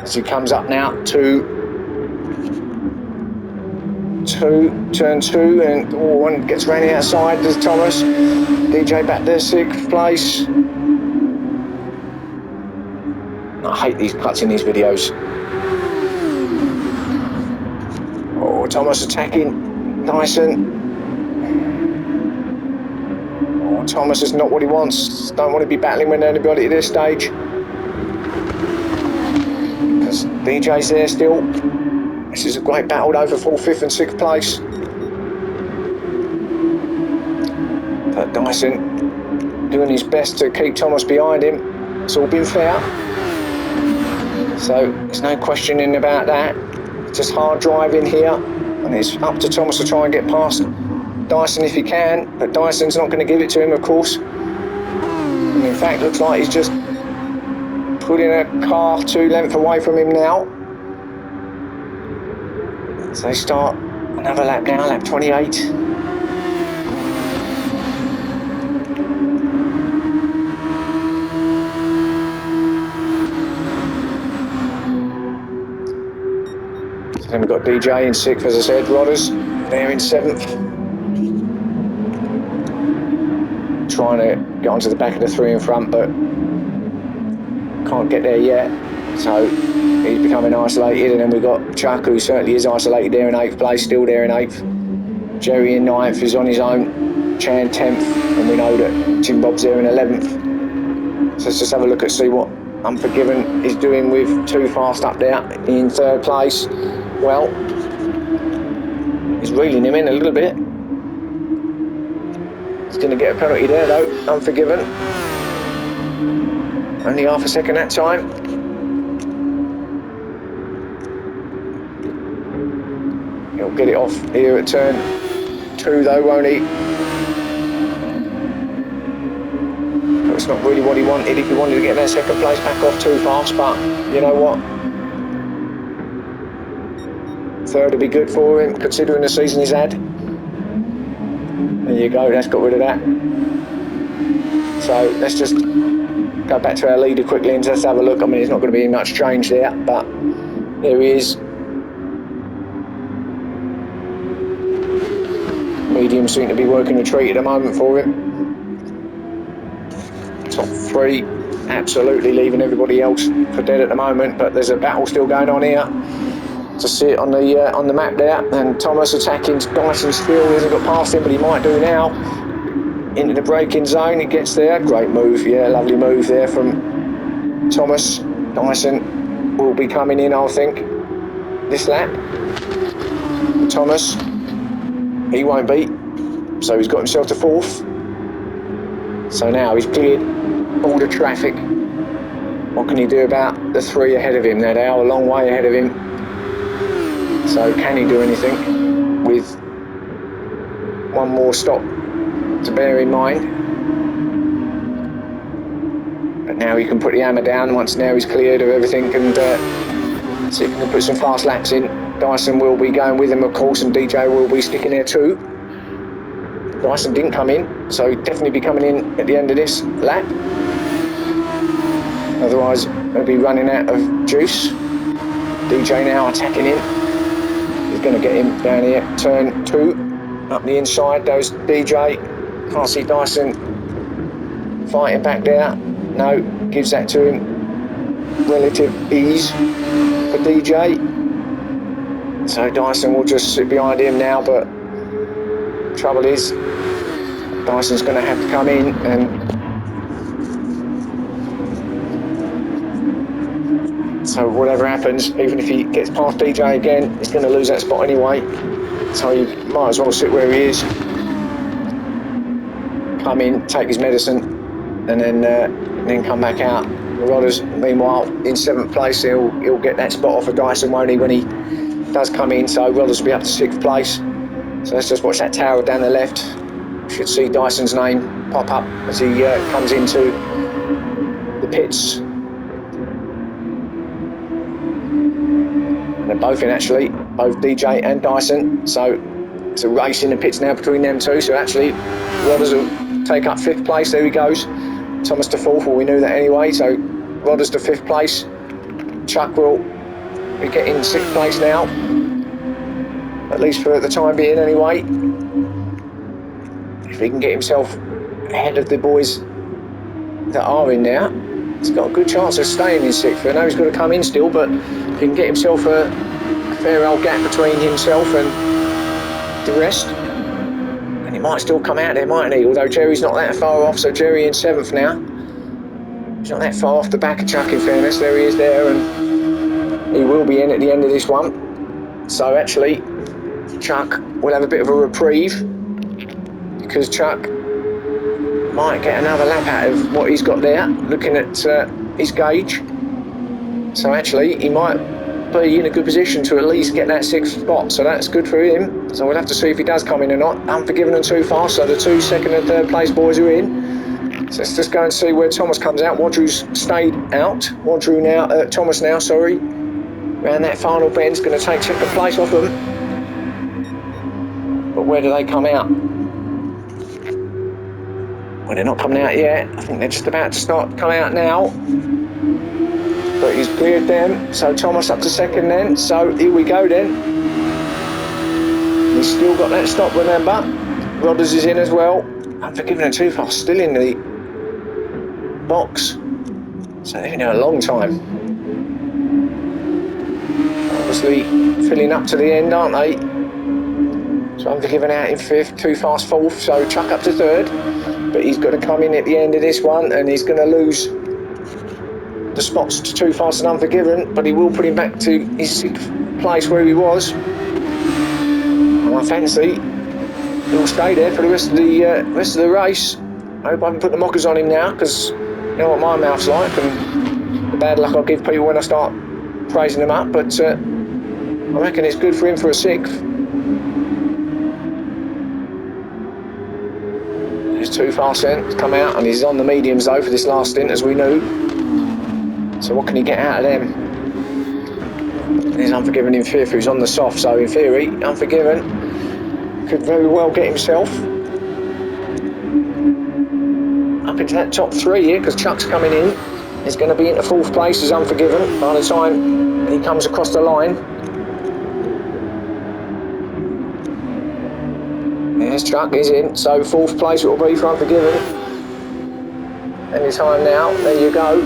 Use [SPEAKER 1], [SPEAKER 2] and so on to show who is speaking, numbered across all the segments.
[SPEAKER 1] as he comes up now to turn 2, and one gets round the outside. There's Thomas. DJ back there, 6th place. I hate these cuts in these videos. Oh, Thomas attacking Dyson. Oh, Thomas is not what he wants. Don't want to be battling with anybody at this stage. Because DJ's there still. This is a great battle over 4th, 5th and 6th place. But Dyson doing his best to keep Thomas behind him. It's all been fair. So there's no questioning about that. It's just hard driving here. And it's up to Thomas to try and get past Dyson if he can. But Dyson's not going to give it to him, of course. And in fact, looks like he's just putting a car 2 lengths away from him now. So they start another lap now, lap 28. So then we've got DJ in 6th, as I said, Rodders there in 7th. Trying to get onto the back of the 3 in front, but can't get there yet. So he's becoming isolated, and then we've got Chuck, who certainly is isolated there in 8th place, still there in 8th. Jerry in 9th is on his own. Chan 10th, and we know that Jim Bob's there in 11th. So let's just have a look at see what Unforgiven is doing with Too Fast up there in 3rd place. Well, he's reeling him in a little bit. He's going to get a penalty there though, Unforgiven. Only half a second that time. He'll get it off here at turn 2 though, won't he? That's not really what he wanted. If he wanted to get that 2nd place back off Too Fast, but you know what? 3rd would be good for him, considering the season he's had. There you go, that's got rid of that. So let's just go back to our leader quickly and just have a look. I mean, there's not going to be much change there, but there he is. Medium seem to be working a treat at the moment for him. Top 3 absolutely leaving everybody else for dead at the moment, but there's a battle still going on here. To see it on the map there, and Thomas attacking Dyson still. He hasn't got past him, but he might do now. Into the braking zone, he gets there. Great move, yeah, lovely move there from Thomas. Dyson will be coming in, I think, this lap. Thomas, he won't be, so he's got himself to 4th. So now he's cleared all the traffic. What can he do about the 3 ahead of him? Now they are a long way ahead of him. So can he do anything with one more stop to bear in mind? But now he can put the hammer down once now he's cleared of everything, and see if he can put some fast laps in. Dyson will be going with him, of course, and DJ will be sticking there too. Dyson didn't come in, so he'll definitely be coming in at the end of this lap. Otherwise, they'll be running out of juice. DJ now attacking him. He's going to get him down here. Turn 2, up the inside goes DJ. Can't see Dyson fighting back there. No, gives that to him. Relative ease for DJ. So Dyson will just sit behind him now, but trouble is, Dyson's going to have to come in, and so whatever happens, even if he gets past DJ again, he's going to lose that spot anyway. So he might as well sit where he is. Come in, take his medicine, and then come back out. Rodders, meanwhile, in 7th place, he'll get that spot off of Dyson, won't he, when he does come in. So Rodders will be up to 6th place. So let's just watch that tower down the left. Should see Dyson's name pop up as he comes into the pits. And they're both in, actually, both DJ and Dyson. So it's a race in the pits now between them two. So actually, Rodders will take up 5th place. There he goes. Thomas to 4th. Well, we knew that anyway. So Rodders to 5th place. Chuck will be getting 6th place now, at least for the time being anyway. If he can get himself ahead of the boys that are in there, he's got a good chance of staying in 6th. I know he's got to come in still, but if he can get himself a fair old gap between himself and the rest, and he might still come out there, mightn't he? Although Jerry's not that far off, so Jerry in 7th now. He's not that far off the back of Chuck, in fairness. There he is there, and he will be in at the end of this one. So actually, Chuck will have a bit of a reprieve, because Chuck might get another lap out of what he's got there, looking at his gauge. So actually, he might be in a good position to at least get that 6th spot, so that's good for him. So we'll have to see if he does come in or not. Unforgiven and Too Fast, so the 2 second and 3rd place boys are in. So let's just go and see where Thomas comes out. Wadrew's stayed out. Thomas now, sorry. Around that final bend's going to take 2nd place off them. But where do they come out? Well, they're not coming out yet. I think they're just about to start coming out now. But he's cleared them. So Thomas up to 2nd then. So here we go then. He's still got that stop, remember. Rodders is in as well. Unforgiven and Too Fast still in the box. So they've been there a long time. Obviously filling up to the end, aren't they? So Unforgiven out in 5th, Too Fast 4th, so Chuck up to 3rd. But he's got to come in at the end of this one, and he's going to lose the spots to Too Fast and Unforgiven, but he will put him back to his 6th place where he was. And I fancy he'll stay there for the rest of the race. I hope I haven't put the mockers on him now, because you know what my mouth's like, and the bad luck I'll give people when I start praising them up. But I reckon it's good for him for a 6th. There's Too Fast then to come out, and he's on the mediums though for this last stint, as we knew. So what can he get out of them? There's Unforgiven in 5th, who's on the soft, so in theory, Unforgiven could very well get himself up into that top 3 here, because Chuck's coming in. He's going to be into 4th place as Unforgiven by the time he comes across the line. There's Chuck, he's in, so 4th place it will be for Unforgiven. Any time now, there you go.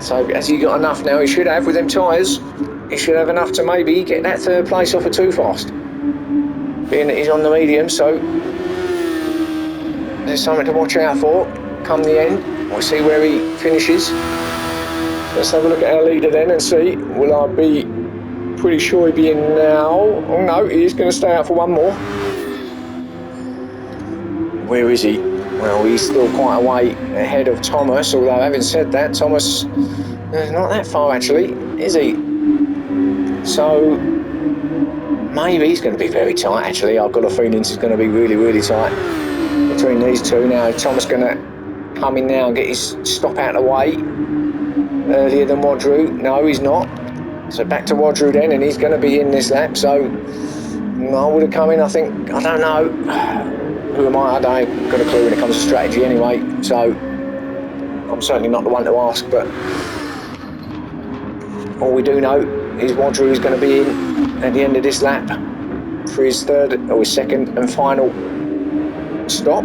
[SPEAKER 1] So has he got enough now? He should have with them tyres. He should have enough to maybe get that 3rd place off of Too Fast. Being that he's on the medium, so there's something to watch out for come the end. We'll see where he finishes. Let's have a look at our leader then and see. Will I be pretty sure he'll be in now? Oh no, he is going to stay out for one more. Where is he? Well, he's still quite a way ahead of Thomas, although having said that, Thomas is not that far actually, is he? So maybe he's going to be very tight actually. I've got a feeling it's going to be really, really tight between these two. Now, is Thomas going to come in now and get his stop out of the way earlier than Wadrew? No, he's not. So back to Wadrew then, and he's going to be in this lap. So I would have come in, I think, I don't know. Who am I? I don't got a clue when it comes to strategy anyway, so I'm certainly not the one to ask, but all we do know is Wadrew is going to be in at the end of this lap for his 3rd or his 2nd and final stop.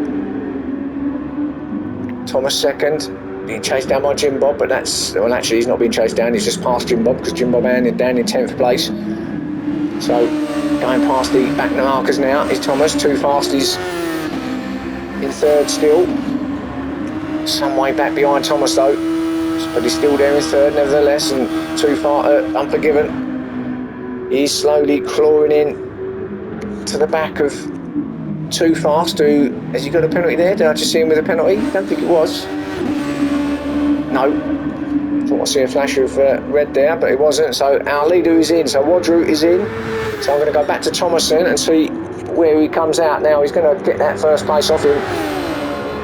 [SPEAKER 1] Thomas 2nd, being chased down by Jim Bob, but that's, well actually he's not being chased down, he's just past Jim Bob, because Jim Bob down in 10th place. So going past the back markers now is Thomas. Too Fast is in 3rd still, some way back behind Thomas though, but he's still there in 3rd nevertheless, and Too Far Unforgiven. He's slowly clawing in to the back of Too Fast. Who, has he got a penalty there? Did I just see him with a penalty? Don't think it was. No. Thought I see a flash of red there, but it wasn't. So our leader is in, so Wadrew is in. So I'm going to go back to Thomas then and see where he comes out now. He's going to get that 1st place off him.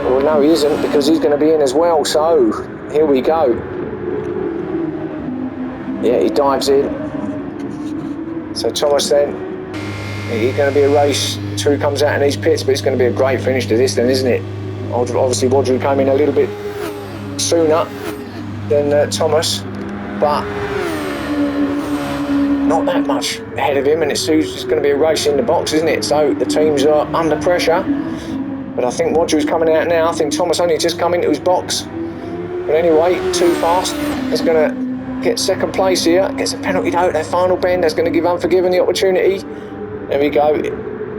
[SPEAKER 1] Well, no, he isn't, because he's going to be in as well. So here we go. Yeah, he dives in. So Thomas then, he's going to be a race. Two comes out in these pits, but it's going to be a great finish to this then, isn't it? Obviously Wadrew came in a little bit sooner than Thomas. but not that much ahead of him, and it's going to be a race in the box, isn't it? So the teams are under pressure, but I think Wadru's coming out now. I think Thomas only just come into his box, but anyway, Too Fast is going to get second place here, gets a penalty though at that final bend. That's going to give Unforgiven the opportunity. There we go.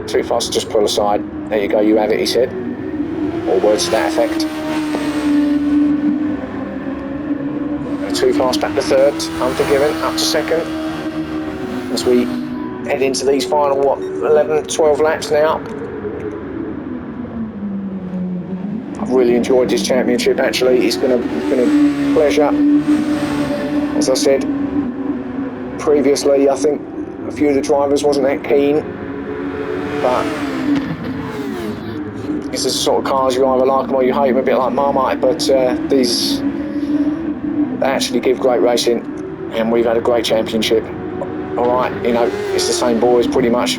[SPEAKER 1] Too Fast, just pull aside. There you go, you have it, he said, or words to that effect. Too Fast back to third, Unforgiven up to second, as we head into these final 11, 12 laps now. I've really enjoyed this championship actually. It's been a pleasure. As I said previously, I think a few of the drivers wasn't that keen, but it's the sort of cars you either like them or you hate them, a bit like Marmite, but these they actually give great racing, and we've had a great championship. Alright, you know, it's the same boys pretty much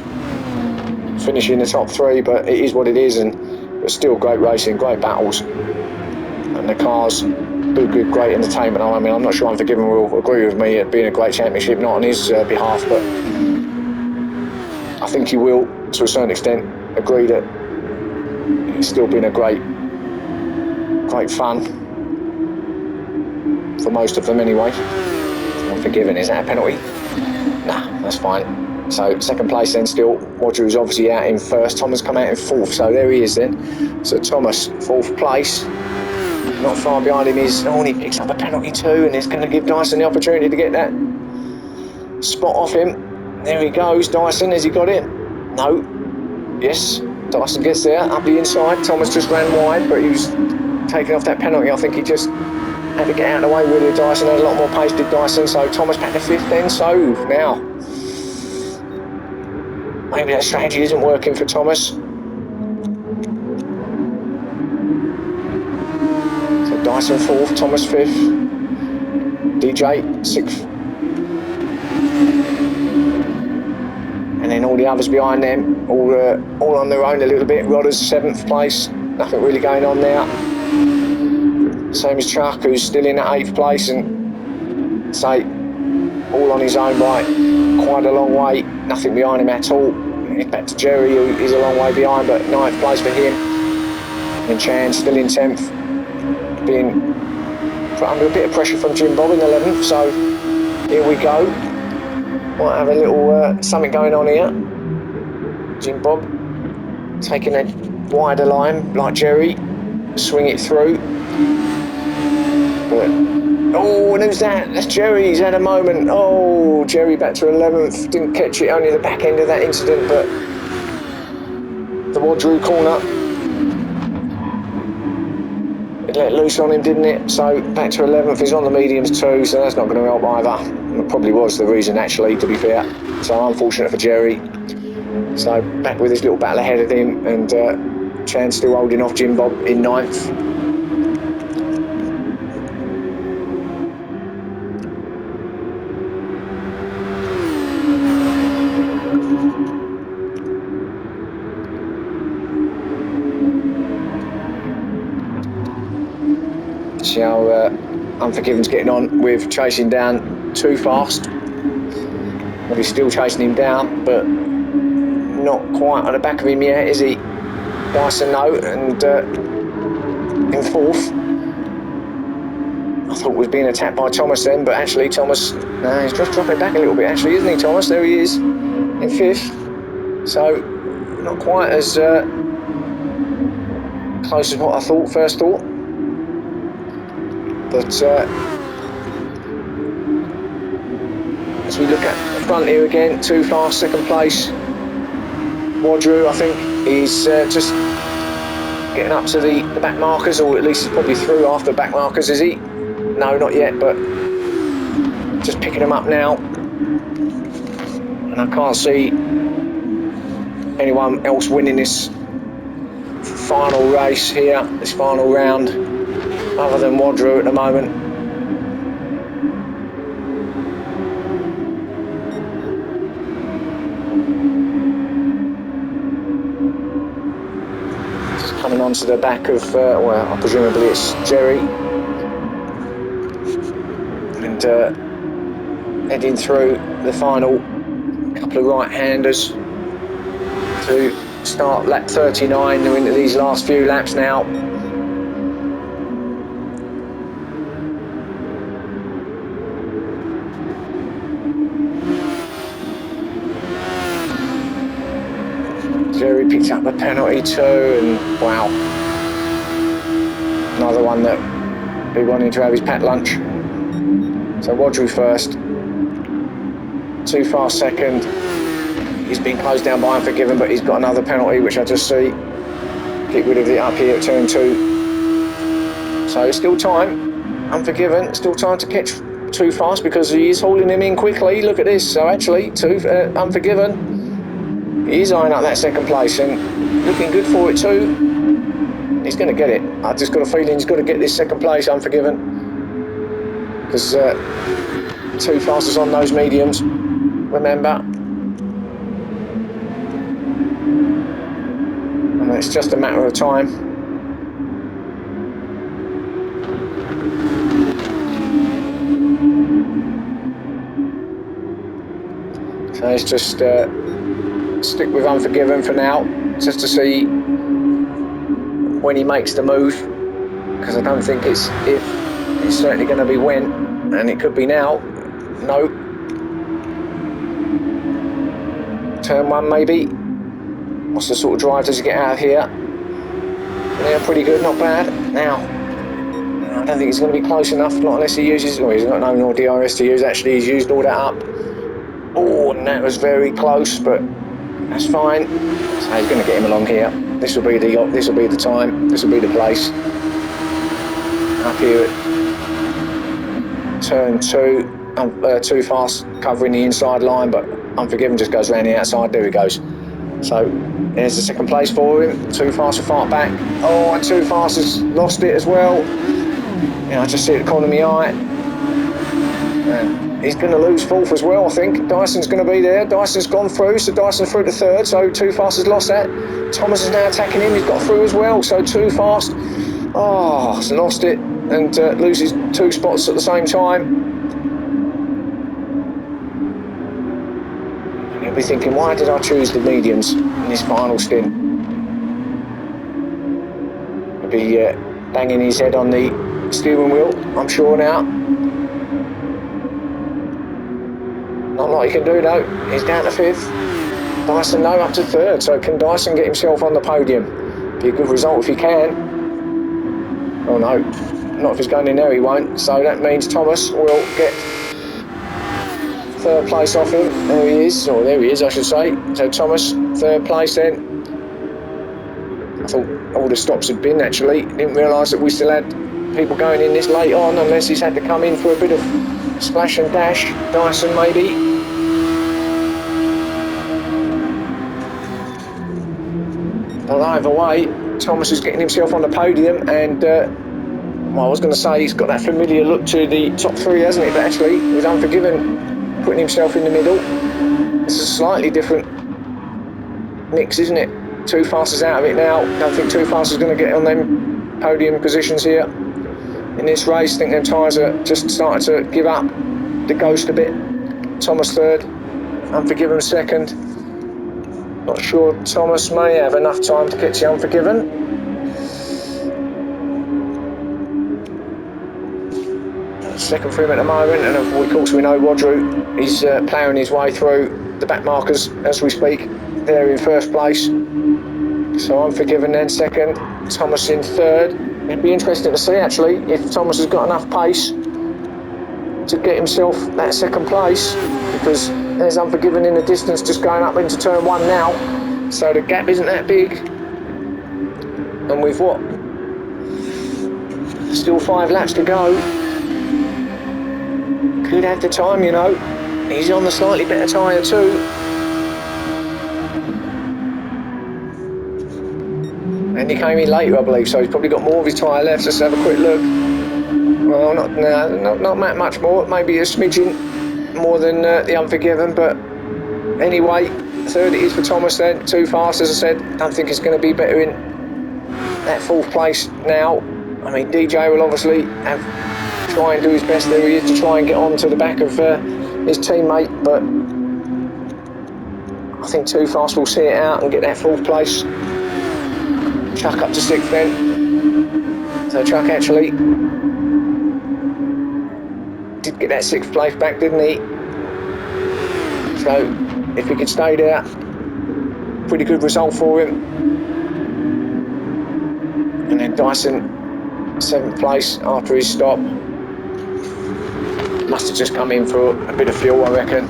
[SPEAKER 1] finishing in the top three, but it is what it is, and it's still great racing, great battles, and the cars do give great entertainment. I mean, I'm not sure Unforgiven will agree with me at being a great championship, not on his behalf, but I think he will, to a certain extent, agree that it's still been a great fun for most of them anyway. Unforgiven, is that a penalty? Nah, that's fine. So second place then still. Wadru's obviously out in first. Thomas come out in fourth, so there he is then. So Thomas, fourth place. Not far behind him is, and he picks up a penalty too, and it's going to give Dyson the opportunity to get that spot off him. There he goes, Dyson, has he got it? No. Yes, Dyson gets there, up the inside. Thomas just ran wide, but he was taking off that penalty. I think he just had to get out of the way really. Dyson had a lot more pace, did Dyson, so Thomas back to fifth then. So now maybe that strategy isn't working for Thomas. So Dyson fourth, Thomas fifth, DJ sixth, and then all the others behind them, all on their own a little bit. Rodder's seventh place, nothing really going on now. Same as Chuck, who's still in at eighth place, and say all on his own right, quite a long way, nothing behind him at all. Back to Jerry, who is a long way behind, but ninth place for him. And Chan still in 10th, being put under a bit of pressure from Jim Bob in 11th, so here we go. Might have a little something going on here. Jim Bob taking a wider line like Jerry, swing it through. But, oh, and who's that? That's Jerry, he's had a moment. Oh, Jerry back to 11th, didn't catch it, only the back end of that incident, but the Wadru corner, it let loose on him, didn't it? So back to 11th, he's on the mediums too, so that's not going to help either. It probably was the reason actually, to be fair. So unfortunate for Jerry. So back with his little battle ahead of him, and Chan still holding off Jim Bob in 9th. See how Unforgiven's getting on with chasing down Too Fast. Well, he's still chasing him down, but not quite on the back of him yet, is he? Dyson no, and in fourth. I thought was being attacked by Thomas then, but actually Thomas, no, he's just dropping back a little bit actually, isn't he, Thomas? There he is, in fifth. So, not quite as close as what I thought, first thought. But as we look at the front here again, Too Fast, second place. Wadru, I think, he's just getting up to the back markers, or at least he's probably through after back markers, is he? No, not yet, but just picking them up now. And I can't see anyone else winning this final race here, this final round, other than Wadru at the moment. Just coming onto the back of, well, presumably it's Jerry. And heading through the final couple of right-handers to start lap 39. We're into these last few laps now. Jerry picked up a penalty too, and wow, another one that he wanted to have his packed lunch. So Wadru first, Too Fast second. He's been closed down by Unforgiven, but he's got another penalty, which I just see. Get rid of it up here at turn 2. So still time. Unforgiven, still time to catch Too Fast because he is hauling him in quickly. Look at this. So actually, Unforgiven, he is eyeing up that second place and looking good for it too. He's going to get it. I just got a feeling he's got to get this second place, Unforgiven, because Too Fast is on those mediums. Remember. And it's just a matter of time. So let's just stick with Unforgiven for now, just to see when he makes the move, because I don't think it's if. It's certainly going to be when, and it could be now. No. Turn 1 maybe. What's the sort of drive does he get out of here? Yeah, pretty good, not bad. Now, I don't think he's going to be close enough, not unless he uses, well, he's got no more DRS to use, actually, he's used all that up. Oh, and that was very close, but that's fine. So he's going to get him along here. This will be the time, this will be the place. Up here at turn 2, Too Fast covering the inside line, but Unforgiven just goes around the outside. There he goes. So there's the second place for him. Too Fast will fight back. Oh, and Too Fast has lost it as well. Yeah, I just see it at the corner of my eye. And he's going to lose 4th as well, I think. Dyson's going to be there. Dyson's gone through, so Dyson's through to 3rd. So Too Fast has lost that. Thomas is now attacking him. He's got through as well. So Too Fast, has lost it and loses 2 spots at the same time. You'll be thinking, why did I choose the mediums in this final stint? He'll be banging his head on the steering wheel, I'm sure now. Not a lot he can do though. He's down to 5th. Dyson no, up to 3rd. So can Dyson get himself on the podium? Be a good result if he can. Oh no, not if he's going in there, he won't. So that means Thomas will get 3rd place off him. There he is, or there he is I should say. So Thomas, 3rd place then. I thought all the stops had been actually. Didn't realise that we still had people going in this late on, unless he's had to come in for a bit of splash and dash. Dyson maybe. But either way, Thomas is getting himself on the podium, and well, I was going to say he's got that familiar look to the top 3, hasn't he? But actually, with Unforgiven putting himself in the middle, it's a slightly different mix, isn't it? Too Fast is out of it now. Don't think Too Fast is going to get on them podium positions here in this race. I think them tyres are just starting to give up the ghost a bit. Thomas 3rd, Unforgiven 2nd. Not sure Thomas may have enough time to catch the Unforgiven. Second for him at the moment, and of course we know Wadru is ploughing his way through the back markers as we speak. There in 1st place. So Unforgiven then 2nd, Thomas in 3rd. It'd be interesting to see actually if Thomas has got enough pace to get himself that 2nd place, because there's Unforgiven in the distance just going up into turn 1 now. So the gap isn't that big. And with what? Still 5 laps to go. Could have the time, you know. He's on the slightly better tyre too. And he came in later, I believe, so he's probably got more of his tyre left. Let's have a quick look. Well, not that much more. Maybe a smidgen more than the Unforgiven, but anyway, 3rd it is for Thomas then. Too Fast, as I said. Don't think it's going to be better in that 4th place now. I mean, DJ will obviously try and do his best. There he is, to try and get on to the back of his teammate, but I think Too Fast will see it out and get that 4th place. Chuck up to 6th then. So Chuck actually did get that 6th place back, didn't he? So if he could stay there, pretty good result for him. And then Dyson, 7th place after his stop. Must have just come in for a bit of fuel, I reckon,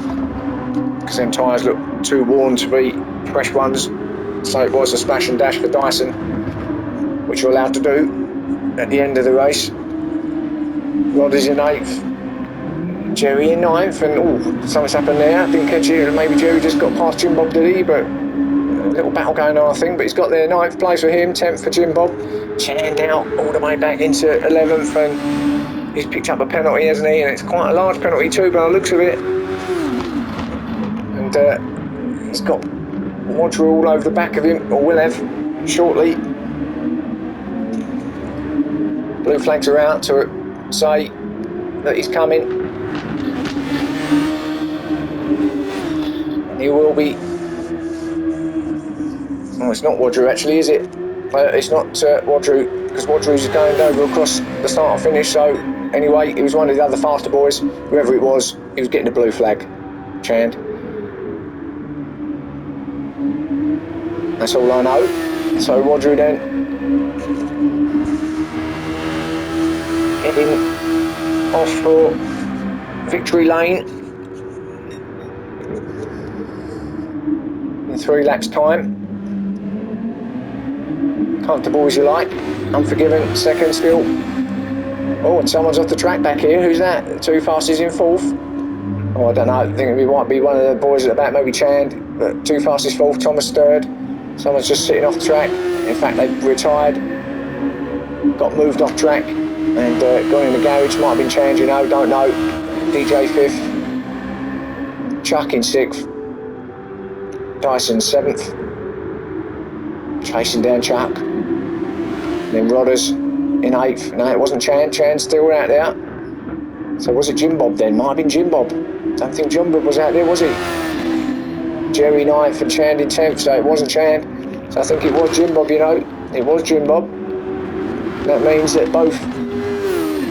[SPEAKER 1] because them tyres look too worn to be fresh ones. So it was a splash and dash for Dyson, which you're allowed to do at the end of the race. Rod is in 8th, Jerry in 9th, and something's happened there. I didn't catch it. Maybe Jerry just got past Jim Bob, did he? But a little battle going on, I think. But he's got there. 9th place for him, 10th for Jim Bob. Chand out all the way back into 11th, and he's picked up a penalty, hasn't he? And it's quite a large penalty too, by the looks of it. And he's got Roger all over the back of him, or will have shortly. Blue flags are out to say that he's coming. He will be. Oh, it's not Wadru actually, is it? It's not Wadru, because Wadru's going over across the start and finish. So anyway, he was one of the other faster boys. Whoever it was, he was getting a blue flag. Chand. That's all I know. So Wadru then heading off for victory lane in 3 laps time. Comfortable as you like. Unforgiven, second still. Oh, and someone's off the track back here. Who's that? Too Fast is in 4th. Oh, I don't know. I think it might be one of the boys at the back, maybe Chand. But Too Fast is 4th, Thomas 3rd. Someone's just sitting off the track. In fact, they've retired. Got moved off track and gone in the garage. Might have been Chand, you know, don't know. DJ 5th. Chuck in 6th. Dyson 7th. Chasing down Chuck. Then Rodders in 8th. No, it wasn't Chand. Chand's still out there. So was it Jim Bob then? Might have been Jim Bob. Don't think Jim Bob was out there, was he? Jerry 9th and Chand in 10th, so it wasn't Chand. So I think it was Jim Bob, you know. It was Jim Bob. That means that both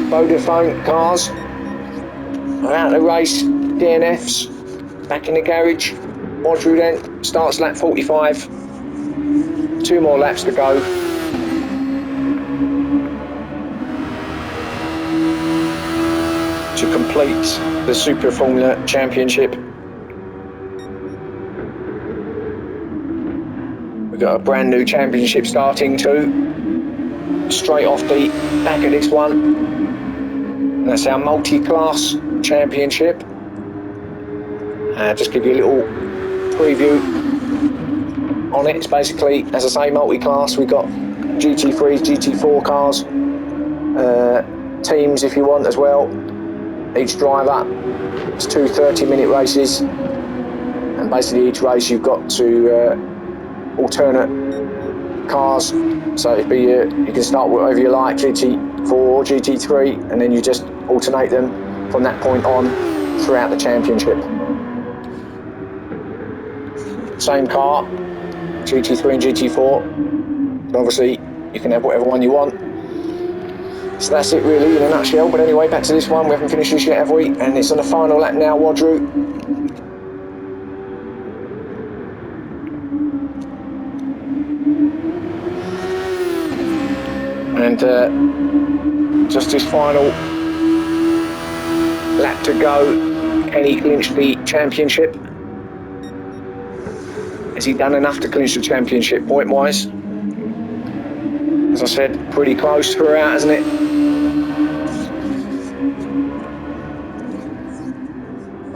[SPEAKER 1] Vodafone cars are out of the race. DNFs back in the garage. Wadru then starts lap 45. 2 more laps to go. To complete the Super Formula Championship. We've got a brand new championship starting too. Straight off the back of this one. And that's our multi-class championship. Just give you a little preview on it. It's basically, as I say, multi-class. We've got GT3s, GT4 cars, teams if you want as well. Each driver, it's 2 30-minute races, and basically each race you've got to alternate cars. So it'd be you can start whatever you like, GT4 or GT3, and then you just alternate them from that point on throughout the championship. Same car, GT3 and GT4. But obviously you can have whatever one you want. So that's it really in a nutshell. But anyway, back to this one. We haven't finished this yet, have we? And it's on the final lap now, Wadru. And just his final lap to go. Can he clinch the championship? Has he done enough to clinch the championship point-wise? As I said, pretty close throughout, hasn't it?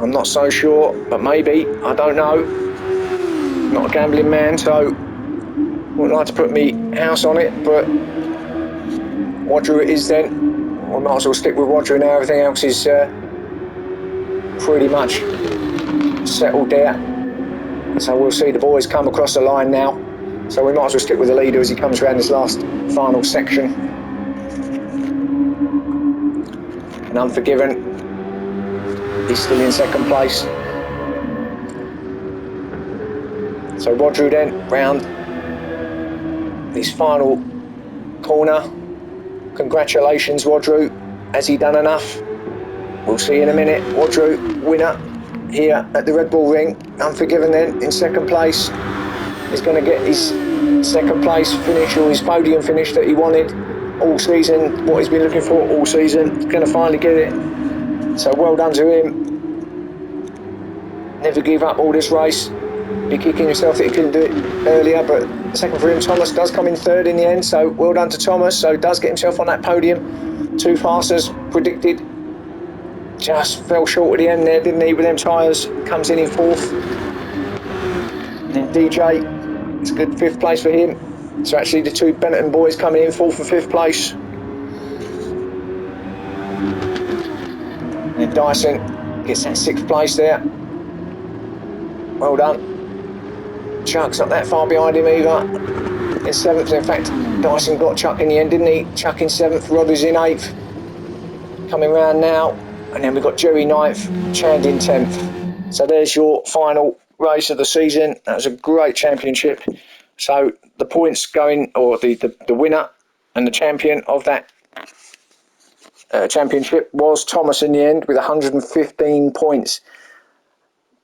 [SPEAKER 1] I'm not so sure, but maybe. I don't know. Not a gambling man, so wouldn't like to put me house on it, but Wadru it is then. We might as well stick with Wadru now. Everything else is pretty much settled there. So we'll see the boys come across the line now. So we might as well stick with the leader as he comes around this last final section. And Unforgiven he's still in second place. So Rodru then round this final corner. Congratulations, Rodru. Has he done enough? We'll see in a minute. Rodru, winner here at the Red Bull Ring. Unforgiven then in second place. He's going to get his second place finish, or his podium finish that he wanted all season, what he's been looking for all season. He's going to finally get it. So well done to him. Never give up all this race. Be kicking yourself that he couldn't do it earlier, but second for him. Thomas does come in third in the end, so well done to Thomas. So does get himself on that podium. Too fast as predicted. Just fell short at the end there, didn't he, with them tyres. Comes in fourth. And then DJ, it's a good fifth place for him. So actually the two Benetton boys coming in fourth and fifth place. And then Dyson gets that sixth place there. Well done. Chuck's not that far behind him either. In seventh, in fact, Dyson got Chuck in the end, didn't he? Chuck in seventh, Rod is in eighth. Coming round now. And then we've got Jerry ninth, Chand in 10th. So there's your final race of the season. That was a great championship. So the points going, or the winner and the champion of that championship was Thomas in the end with 115 points.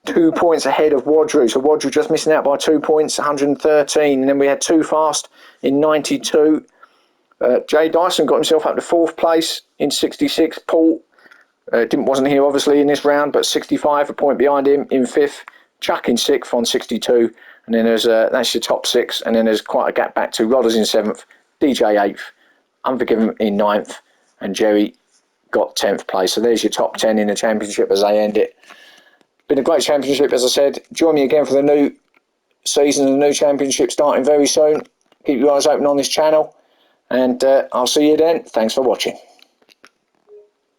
[SPEAKER 1] 2 points ahead of Wadru. So Wadru just missing out by 2 points, 113. And then we had Too Fast in 92. Jay Dyson got himself up to fourth place in 66. Paul wasn't here obviously in this round, but 65, a point behind him in fifth. Chuck in sixth on 62, and then there's that's your top six, and then there's quite a gap back to Rodders in seventh, DJ eighth, Unforgiven in ninth, and Jerry got 10th place. So there's your top 10 in the championship as they end it. Been a great championship, as I said. Join me again for the new season and the new championship starting very soon. Keep your eyes open on this channel, and I'll see you then. Thanks for watching.